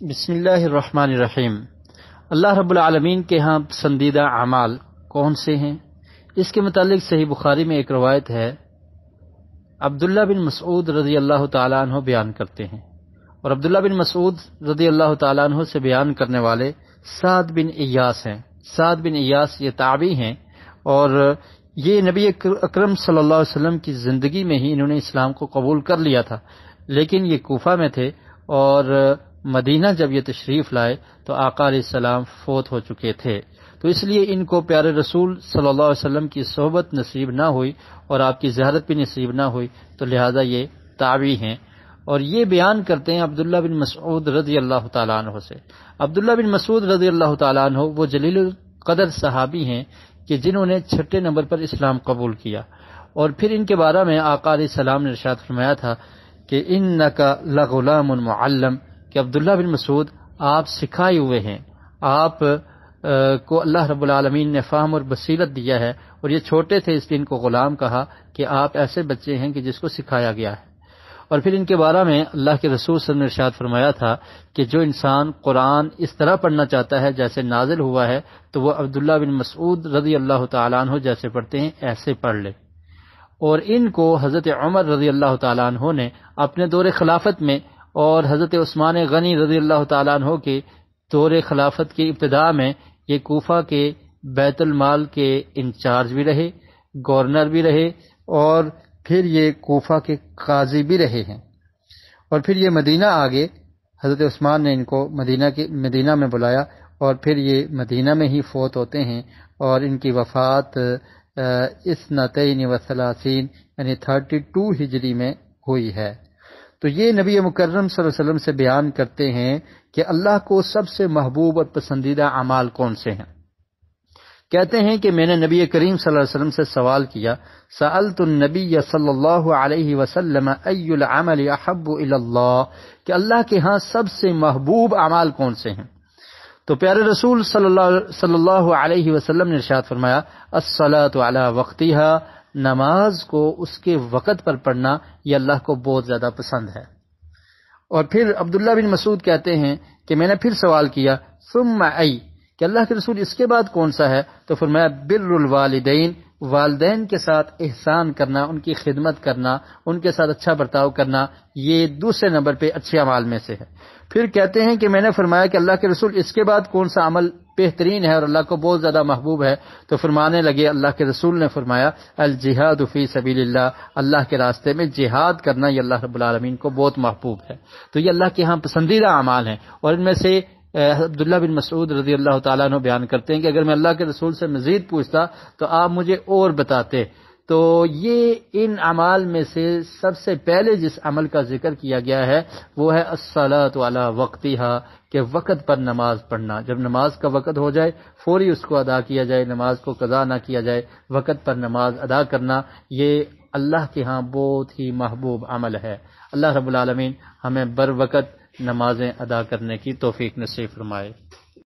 بسم اللہ الرحمن الرحیم۔ اللہ رب العالمین کے ہاں پسندیدہ اعمال کون سے ہیں؟ اس کے متعلق صحیح بخاری میں ایک روایت ہے، عبداللہ بن مسعود رضی اللہ تعالیٰ عنہ بیان کرتے ہیں، اور عبداللہ بن مسعود رضی اللہ تعالیٰ عنہ سے بیان کرنے والے سعد بن ایاس ہیں۔ سعد بن ایاس یہ تابعی ہیں، اور یہ نبی اکرم صلی اللہ علیہ وسلم کی زندگی میں ہی انہوں نے اسلام کو قبول کر لیا تھا، لیکن یہ کوفہ میں تھے، اور مدینہ جب یہ تشریف لائے تو آقا علیہ السلام فوت ہو چکے تھے، تو اس لیے ان کو پیارے رسول صلی اللہ علیہ وسلم کی صحبت نصیب نہ ہوئی اور آپ کی زیارت بھی نصیب نہ ہوئی، تو لہذا یہ تابعی ہیں۔ اور یہ بیان کرتے ہیں عبداللہ بن مسعود رضی اللہ تعالیٰ عنہ سے۔ عبداللہ بن مسعود رضی اللہ تعالیٰ عنہ وہ جلیل القدر صحابی ہیں کہ جنہوں نے 6 نمبر پر اسلام قبول کیا، اور پھر ان کے بارے میں آقا علیہ السلام نے ارشاد فرمایا تھا کہ انک لغلام معلم، کہ عبداللہ بن مسعود آپ سکھائے ہوئے ہیں، آپ کو اللہ رب العالمین نے فہم اور بصیرت دیا ہے، اور یہ چھوٹے تھے اس لیے ان کو غلام کہا کہ آپ ایسے بچے ہیں کہ جس کو سکھایا گیا ہے۔ اور پھر ان کے بارے میں اللہ کے رسول صلی اللہ علیہ وسلم نے ارشاد فرمایا تھا کہ جو انسان قرآن اس طرح پڑھنا چاہتا ہے جیسے نازل ہوا ہے، تو وہ عبداللہ بن مسعود رضی اللہ تعالیٰ عنہ جیسے پڑھتے ہیں ایسے پڑھ لے۔ اور ان کو حضرت عمر رضی اللہ تعالیٰ عنہ نے اپنے دور خلافت میں، اور حضرت عثمان غنی رضی اللہ تعالیٰ عنہ کے دور خلافت کی ابتداء میں یہ کوفہ کے بیت المال کے انچارج بھی رہے، گورنر بھی رہے، اور پھر یہ کوفہ کے قاضی بھی رہے ہیں۔ اور پھر یہ مدینہ آگے حضرت عثمان نے ان کو مدینہ میں بلایا، اور پھر یہ مدینہ میں ہی فوت ہوتے ہیں، اور ان کی وفات 32 یعنی 32 ہجری میں ہوئی ہے۔ تو یہ نبی مکرم صلی اللہ علیہ وسلم سے بیان کرتے ہیں کہ اللہ کو سب سے محبوب اور پسندیدہ اعمال کون سے ہیں۔ کہتے ہیں کہ میں نے نبی کریم صلی اللہ علیہ وسلم سے سوال کیا، سألت النبی صلی اللہ علیہ وسلم ای العمل احب الی اللہ، کہ اللہ کے ہاں سب سے محبوب اعمال کون سے ہیں؟ تو پیارے رسول صلی اللہ علیہ وسلم نے ارشاد فرمایا، الصلاۃ علی وقتہا، نماز کو اس کے وقت پر پڑھنا یہ اللہ کو بہت زیادہ پسند ہے۔ اور پھر عبداللہ بن مسعود کہتے ہیں کہ میں نے پھر سوال کیا، ثم ای، کہ اللہ کے رسول اس کے بعد کون سا ہے؟ تو فرمایا بر الوالدین، والدین کے ساتھ احسان کرنا، ان کی خدمت کرنا، ان کے ساتھ اچھا برتاؤ کرنا، یہ دوسرے نمبر پہ اچھے اعمال میں سے ہے۔ پھر کہتے ہیں کہ میں نے فرمایا کہ اللہ کے رسول اس کے بعد کون سا عمل بہترین ہے اور اللہ کو بہت زیادہ محبوب ہے؟ تو فرمانے لگے، اللہ کے رسول نے فرمایا الجہاد فی سبیل اللہ، اللہ کے راستے میں جہاد کرنا یہ اللہ رب العالمین کو بہت محبوب ہے۔ تو یہ اللہ کے ہاں پسندیدہ اعمال ہیں، اور ان میں سے عبداللہ بن مسعود رضی اللہ تعالیٰ عنہ بیان کرتے ہیں کہ اگر میں اللہ کے رسول سے مزید پوچھتا تو آپ مجھے اور بتاتے۔ تو یہ ان اعمال میں سے سب سے پہلے جس عمل کا ذکر کیا گیا ہے وہ ہے الصلاۃ علی وقتہا، کہ وقت پر نماز پڑھنا، جب نماز کا وقت ہو جائے فوری اس کو ادا کیا جائے، نماز کو قضا نہ کیا جائے، وقت پر نماز ادا کرنا یہ اللہ کے ہاں بہت ہی محبوب عمل ہے۔ اللہ رب العالمین ہمیں بر وقت نمازیں ادا کرنے کی توفیق نصیب فرمائے۔